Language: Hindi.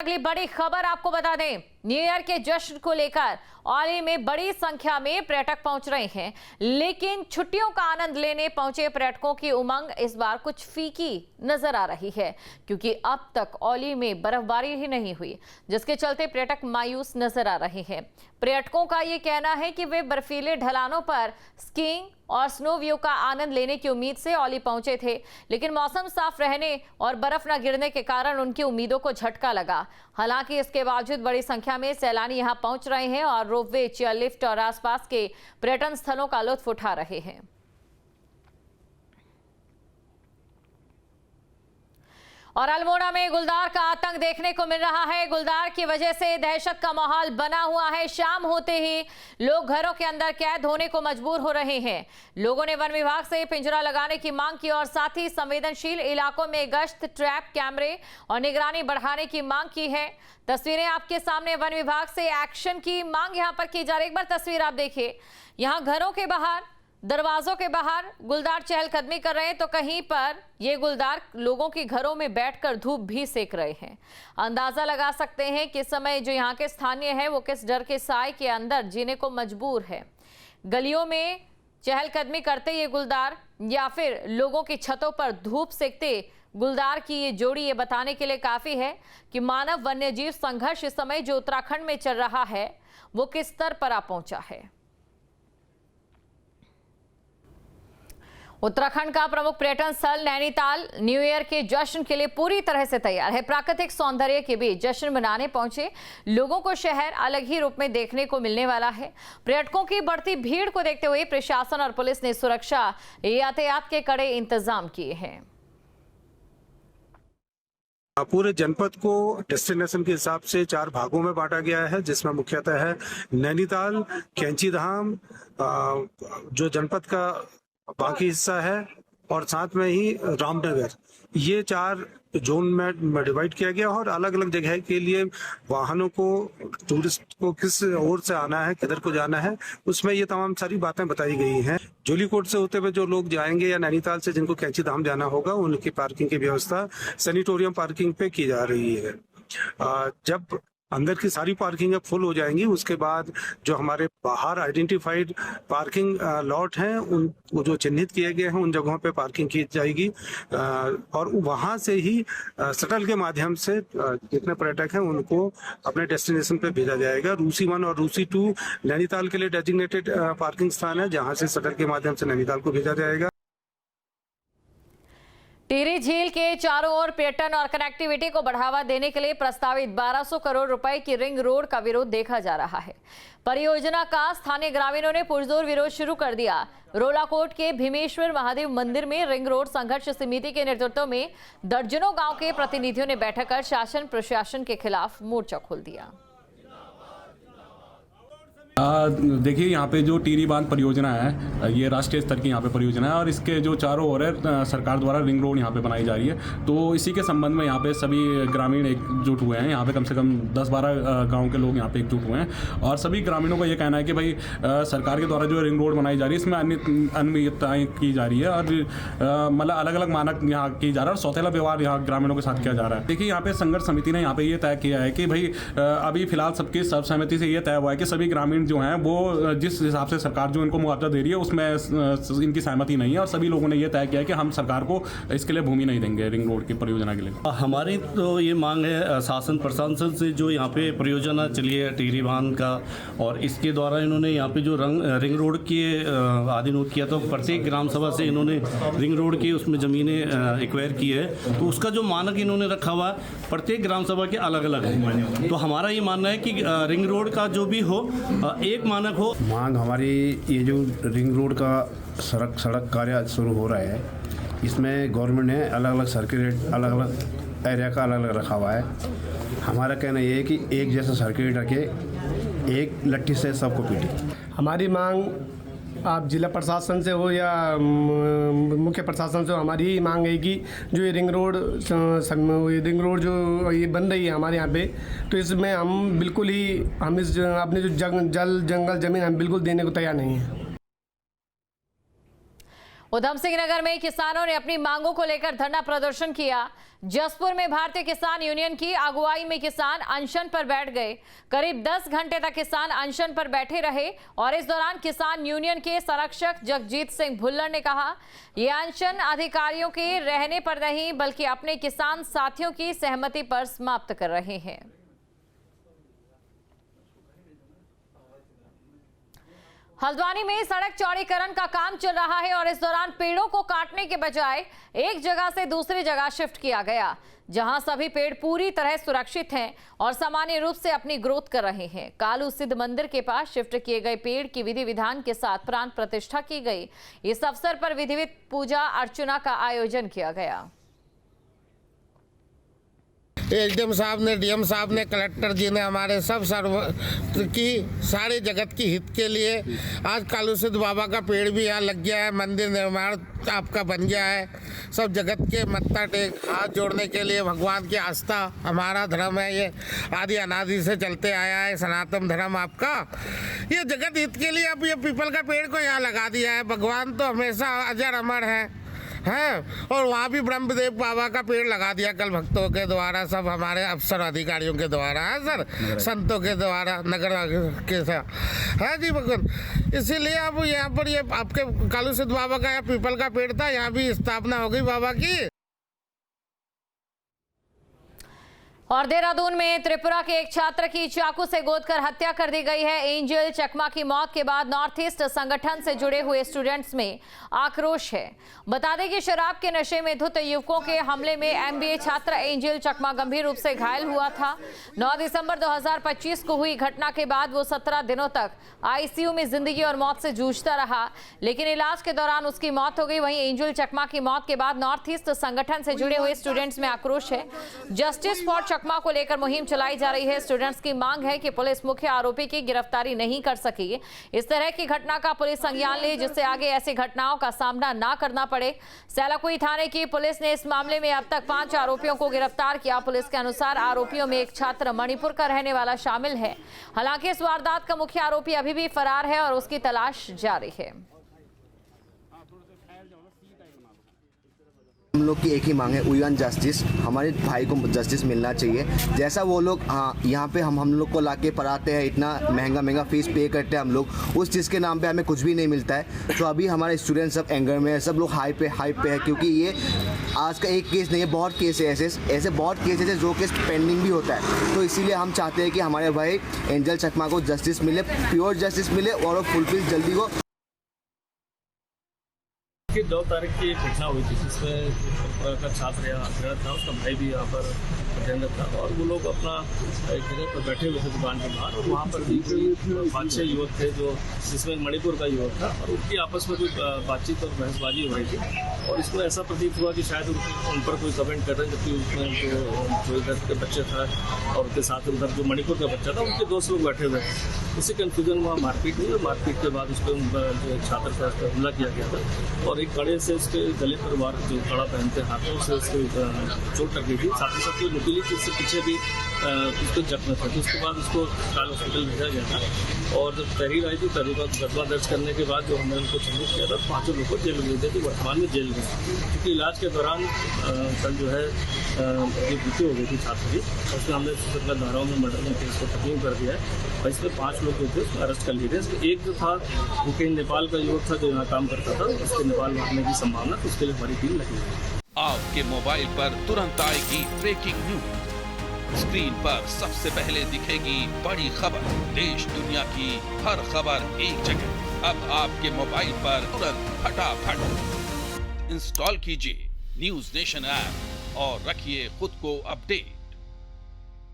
अगली बड़ी खबर आपको बता दें, न्यू ईयर के जश्न को लेकर औली में बड़ी संख्या में पर्यटक पहुंच रहे हैं, लेकिन छुट्टियों का आनंद लेने पहुंचे पर्यटकों की उमंग इस बार कुछ फीकी नजर आ रही है, क्योंकि अब तक औली में बर्फबारी ही नहीं हुई, जिसके चलते पर्यटक मायूस नजर आ रहे हैं। पर्यटकों का ये कहना है कि वे बर्फीले ढलानों पर स्कीइंग और स्नो व्यू का आनंद लेने की उम्मीद से औली पहुंचे थे, लेकिन मौसम साफ रहने और बर्फ न गिरने के कारण उनकी उम्मीदों को झटका लगा। हालांकि इसके बावजूद बड़ी संख्या में सैलानी यहां पहुंच रहे हैं और रोपवे, चेयर लिफ्ट और आसपास के पर्यटन स्थलों का लुत्फ उठा रहे हैं। और अल्मोड़ा में गुलदार का आतंक देखने को मिल रहा है। गुलदार की वजह से दहशत का माहौल बना हुआ है। शाम होते ही लोग घरों के अंदर कैद होने को मजबूर हो रहे हैं। लोगों ने वन विभाग से पिंजरा लगाने की मांग की और साथ ही संवेदनशील इलाकों में गश्त, ट्रैप कैमरे और निगरानी बढ़ाने की मांग की है। तस्वीरें आपके सामने, वन विभाग से एक्शन की मांग यहां पर की जा रही है। एक बार तस्वीर आप देखिए, यहां घरों के बाहर, दरवाजों के बाहर गुलदार चहलकदमी कर रहे हैं, तो कहीं पर ये गुलदार लोगों के घरों में बैठकर धूप भी सेक रहे हैं। अंदाजा लगा सकते हैं कि इस समय जो यहाँ के स्थानीय है वो किस डर के साए के अंदर जीने को मजबूर है। गलियों में चहलकदमी करते ये गुलदार या फिर लोगों की छतों पर धूप सेकते गुलदार की ये जोड़ी ये बताने के लिए काफी है कि मानव वन्यजीव संघर्ष इस समय जो उत्तराखंड में चल रहा है वो किस स्तर पर आ पहुंचा है। उत्तराखंड का प्रमुख पर्यटन स्थल नैनीताल न्यू ईयर के जश्न के लिए पूरी तरह से तैयार है। प्राकृतिक सौंदर्य के बीच जश्न मनाने पहुंचे लोगों को शहर अलग ही रूप में देखने को मिलने वाला है। पर्यटकों की बढ़ती भीड़ को देखते हुए प्रशासन और पुलिस ने सुरक्षा, यातायात के कड़े इंतजाम किए हैं। पूरे जनपद को डेस्टिनेशन के हिसाब से 4 भागों में बांटा गया है, जिसमें मुख्यतः है नैनीताल, कैंचीधाम जो जनपद का बाकी हिस्सा है और साथ में ही रामनगर। ये 4 जोन में डिवाइड किया गया और अलग अलग जगह के लिए वाहनों को, टूरिस्ट को किस ओर से आना है, किधर को जाना है, उसमें ये तमाम सारी बातें बताई गई हैं। जोलीकोट से होते हुए जो लोग जाएंगे या नैनीताल से जिनको कैंचीधाम जाना होगा, उनकी पार्किंग की व्यवस्था सैनिटोरियम पार्किंग पे की जा रही है। जब अंदर की सारी पार्किंग फुल हो जाएंगी, उसके बाद जो हमारे बाहर आइडेंटिफाइड पार्किंग लॉट हैं, उन जो चिन्हित किए गए हैं, उन जगहों पे पार्किंग की जाएगी और वहां से ही शटल के माध्यम से जितने पर्यटक हैं उनको अपने डेस्टिनेशन पे भेजा जाएगा। रूसी 1 और रूसी 2 नैनीताल के लिए डेजिग्नेटेड पार्किंग स्थान है, जहां से शटल के माध्यम से नैनीताल को भेजा जाएगा। टिहरी झील के चारों ओर पर्यटन और कनेक्टिविटी को बढ़ावा देने के लिए प्रस्तावित 1200 करोड़ रुपए की रिंग रोड का विरोध देखा जा रहा है। परियोजना का स्थानीय ग्रामीणों ने पुरजोर विरोध शुरू कर दिया। रोलाकोट के भीमेश्वर महादेव मंदिर में रिंग रोड संघर्ष समिति के नेतृत्व में दर्जनों गांव के प्रतिनिधियों ने बैठक कर शासन प्रशासन के खिलाफ मोर्चा खोल दिया। देखिए, यहाँ पे जो टिहरी बांध परियोजना है, ये राष्ट्रीय स्तर की यहाँ पे परियोजना है और इसके जो चारों ओर है सरकार द्वारा रिंग रोड यहाँ पे बनाई जा रही है। तो इसी के संबंध में यहाँ पे सभी ग्रामीण एकजुट हुए हैं। यहाँ पे कम से कम 10-12 गांव के लोग यहाँ पे एकजुट हुए हैं और सभी ग्रामीणों का ये कहना है कि भाई सरकार के द्वारा जो रिंग रोड बनाई जा रही है इसमें अनियमितताएँ की जा रही है और मतलब अलग अलग मानक यहाँ की जा रहा है और सौतेला व्यवहार यहाँ ग्रामीणों के साथ किया जा रहा है। देखिए, यहाँ पे संघर्ष समिति ने यहाँ पे ये तय किया है कि भाई अभी फिलहाल सबकी सर्वसहमति से ये तय हुआ है कि सभी ग्रामीण जो हैं वो जिस हिसाब से सरकार जो इनको मुआवजा दे रही है उसमें इनकी सहमति नहीं है और सभी लोगों ने ये तय किया है कि हम सरकार को इसके लिए भूमि नहीं देंगे रिंग रोड की परियोजना के लिए। हमारी तो ये मांग है शासन प्रशासन से, जो यहाँ पे परियोजना चली है टिहरी बांध का और इसके द्वारा इन्होंने यहाँ पे जो रिंग रोड के अधीन किया, तो प्रत्येक ग्राम सभा से इन्होंने रिंग रोड की उसमें ज़मीनें एक्वायर की है, तो उसका जो मानक इन्होंने रखा हुआ प्रत्येक ग्राम सभा के अलग अलग है। तो हमारा ये मानना है कि रिंग रोड का जो भी हो एक मानक हो। मांग हमारी ये जो रिंग रोड का सड़क कार्य शुरू हो रहा है, इसमें गवर्नमेंट ने अलग अलग सर्किट, अलग अलग एरिया का अलग अलग रखा हुआ है। हमारा कहना ये है कि एक जैसा सर्किट रखे, एक लट्ठी से सबको पीटे। हमारी मांग आप जिला प्रशासन से हो या मुख्य प्रशासन से हो, हमारी ही मांग है कि जो ये रिंग रोड जो ये बन रही है हमारे यहाँ पे, तो इसमें हम बिल्कुल ही अपने जो जल जंगल ज़मीन हम बिल्कुल देने को तैयार नहीं हैं। उधम सिंह नगर में किसानों ने अपनी मांगों को लेकर धरना प्रदर्शन किया। जसपुर में भारतीय किसान यूनियन की अगुवाई में किसान अनशन पर बैठ गए। करीब 10 घंटे तक किसान अनशन पर बैठे रहे और इस दौरान किसान यूनियन के संरक्षक जगजीत सिंह भुल्लर ने कहा, ये अनशन अधिकारियों के रहने पर नहीं बल्कि अपने किसान साथियों की सहमति पर समाप्त कर रहे हैं। हल्द्वानी में सड़क चौड़ीकरण का काम चल रहा है और इस दौरान पेड़ों को काटने के बजाय एक जगह से दूसरी जगह शिफ्ट किया गया, जहां सभी पेड़ पूरी तरह सुरक्षित हैं और सामान्य रूप से अपनी ग्रोथ कर रहे हैं। कालू सिद्ध मंदिर के पास शिफ्ट किए गए पेड़ की विधि विधान के साथ प्राण प्रतिष्ठा की गई। इस अवसर पर विधिवत पूजा अर्चना का आयोजन किया गया। एसडीएम साहब ने, डीएम साहब ने, कलेक्टर जी ने हमारे सब सर्व की सारे जगत की हित के लिए आज कालू सिद्ध बाबा का पेड़ भी यहाँ लग गया है। मंदिर निर्माण आपका बन गया है। सब जगत के मत्था टेक हाथ जोड़ने के लिए भगवान की आस्था हमारा धर्म है, ये आदि अनादि से चलते आया है सनातन धर्म आपका। ये जगत हित के लिए अब ये पीपल का पेड़ को यहाँ लगा दिया है। भगवान तो हमेशा अजर अमर है और वहाँ भी ब्रह्मदेव बाबा का पेड़ लगा दिया कल भक्तों के द्वारा, सब हमारे अफसर अधिकारियों के द्वारा है सर, संतों के द्वारा, नगर के साथ है जी भगवान। इसीलिए अब यहाँ पर ये आपके कालू सिद्ध बाबा का पीपल का पेड़ था, यहाँ भी स्थापना हो गई बाबा की। और देहरादून में त्रिपुरा के एक छात्र की चाकू से गोदकर हत्या कर दी गई है। एंजल चकमा की मौत के बाद नॉर्थ ईस्ट संगठन से जुड़े हुए स्टूडेंट्स में आक्रोश है। बता दें कि शराब के नशे में धुत युवकों के हमले में एमबीए छात्र एंजल चकमा गंभीर रूप से घायल हुआ था। 9 दिसंबर 2025 को हुई घटना के बाद वो 17 दिनों तक आईसीयू में जिंदगी और मौत से जूझता रहा, लेकिन इलाज के दौरान उसकी मौत हो गई। वहीं एंजल चकमा की मौत के बाद नॉर्थ ईस्ट संगठन से जुड़े हुए स्टूडेंट्स में आक्रोश है। जस्टिस फॉर चकमा को लेकर मुहिम चलाई जा रही है। स्टूडेंट्स की मांग है कि पुलिस मुख्य आरोपी की गिरफ्तारी नहीं कर सकी। इस तरह की घटना का पुलिस संज्ञान ले, जिससे आगे ऐसी घटनाओं का सामना ना करना पड़े। सैलाकुई थाने की पुलिस ने इस मामले में अब तक 5 आरोपियों को गिरफ्तार किया। पुलिस के अनुसार आरोपियों में एक छात्र मणिपुर का रहने वाला शामिल है। हालांकि इस वारदात का मुख्य आरोपी अभी भी फरार है और उसकी तलाश जारी है। हम लोग की एक ही मांग है, वी वांट जस्टिस। हमारे भाई को जस्टिस मिलना चाहिए। जैसा वो लोग यहाँ पे हम लोग को लाके पढ़ाते हैं, इतना महंगा फीस पे करते हैं हम लोग, उस चीज़ के नाम पे हमें कुछ भी नहीं मिलता है। तो अभी हमारे स्टूडेंट सब एंगर में है, सब लोग हाई पे है, क्योंकि ये आज का एक केस नहीं है, बहुत केस है, ऐसे बहुत केसेस है जो केस पेंडिंग भी होता है। तो इसीलिए हम चाहते हैं कि हमारे भाई एंजल चकमा को जस्टिस मिले, प्योर जस्टिस मिले और फुलफिल जल्दी हो। 2 तारीख की एक घटना हुई थी जिसमें का छात्र यहाँ अध्ययन था, उसका भाई भी यहाँ पर अध्ययनरत था और वो लोग अपना एक जगह पर बैठे हुए थे दुकान के बाहर, और वहाँ पर भी 5-6 युवक थे जो जिसमें मणिपुर का युवक था, और उनकी आपस में कोई बातचीत और बहसबाजी हो रही थी। और इसमें ऐसा प्रतीत हुआ कि शायद उन पर कोई कमेंट कर रहे हैं, जबकि उसमें जो इधर के बच्चे था और उनके साथ उधर जो मणिपुर का बच्चा था, उनके 2 लोग बैठे हुए थे। इसी कन्फ्यूजन वहाँ मारपीट हुई और मारपीट के बाद उस पर जो छात्र था उस पर हमला किया गया था और एक कड़े से उसके गले पर वार, जो कड़ा पहनते हाथों से उसको चोट लग गई थी। साथ ही साथ नुकीली चीज से पीछे भी उसको जख्म था। तो उसके बाद उसको काल हॉस्पिटल भेजा गया था और जब तहरीर आई थी, तहरीर पर मुकदमा दर्ज करने के बाद जो हमने उनको सबमिट किया था, 5 लोगों को जेल भेज दिए थे, वर्तमान में जेल में, क्योंकि इलाज के दौरान कल जो है ये मृत्यु हो गई थी छात्र की। उसमें हमने 17 धाराओं में मर्डर में केस को तकलीम कर दिया है और इसमें 5 लोग जो थे उसको अरेस्ट कर लिए थे। इसमें एक जो था वो कहीं नेपाल का युवक था जो यहाँ काम करता था, उसके नेपाल भागने की संभावना, तो उसके लिए हमारी टीम लगी है। आपके मोबाइल पर तुरंत आएगी ब्रेकिंग न्यूज, स्क्रीन पर सबसे पहले दिखेगी बड़ी खबर, देश दुनिया की हर खबर एक जगह। अब आपके मोबाइल पर तुरंत फटाफट इंस्टॉल कीजिए न्यूज नेशन ऐप और रखिए खुद को अपडेट।